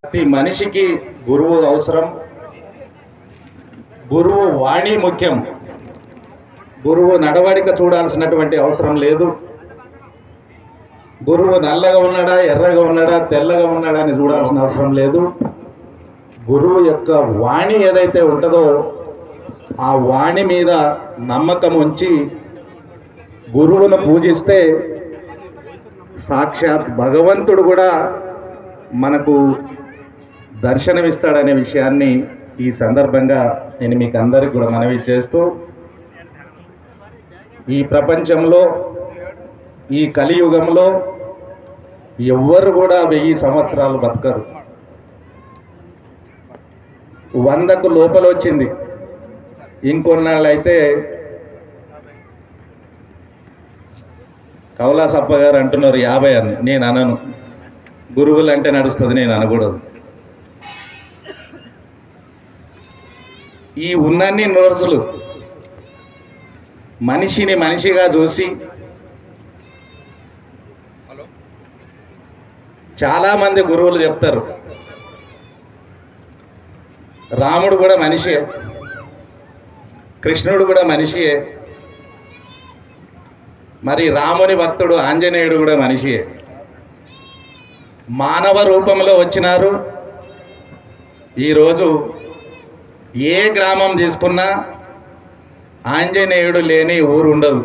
ప్రతి మనిషికి గురువు అవసరం. గురువు వాణి ముఖ్యం. గురువు నడవడిక చూడాల్సినటువంటి అవసరం లేదు. గురువు నల్లగా ఉన్నాడా, ఎర్రగా ఉన్నాడా, తెల్లగా ఉన్నాడా అని చూడాల్సిన అవసరం లేదు. గురువు యొక్క వాణి ఏదైతే ఉంటుందో ఆ వాణి మీద నమ్మకం ఉంచి గురువును పూజిస్తే సాక్షాత్ భగవంతుడు కూడా మనకు దర్శనమిస్తాడనే విషయాన్ని ఈ సందర్భంగా నేను మీకు అందరికీ కూడా మనవి చేస్తూ, ఈ ప్రపంచంలో ఈ కలియుగంలో ఎవ్వరు కూడా 1000 సంవత్సరాలు బతకరు. 100కు లోపల వచ్చింది. ఇంకొన్నాళ్ళు అయితే కౌలాసప్ప గారు అంటున్నారు 50 అని. నేను అనను. గురువులు అంటే నడుస్తుంది, నేను అనకూడదు. ఈ ఉన్నన్ని రోజులు మనిషిని మనిషిగా చూసి చాలామంది గురువులు చెప్తారు రాముడు కూడా మనిషియే, కృష్ణుడు కూడా మనిషియే, మరి రాముని భక్తుడు ఆంజనేయుడు కూడా మనిషియే. మానవ రూపంలో వచ్చినారు. ఈరోజు ఏ గ్రామం తీసుకున్నా ఆంజనేయుడు లేని ఊరు ఉండదు.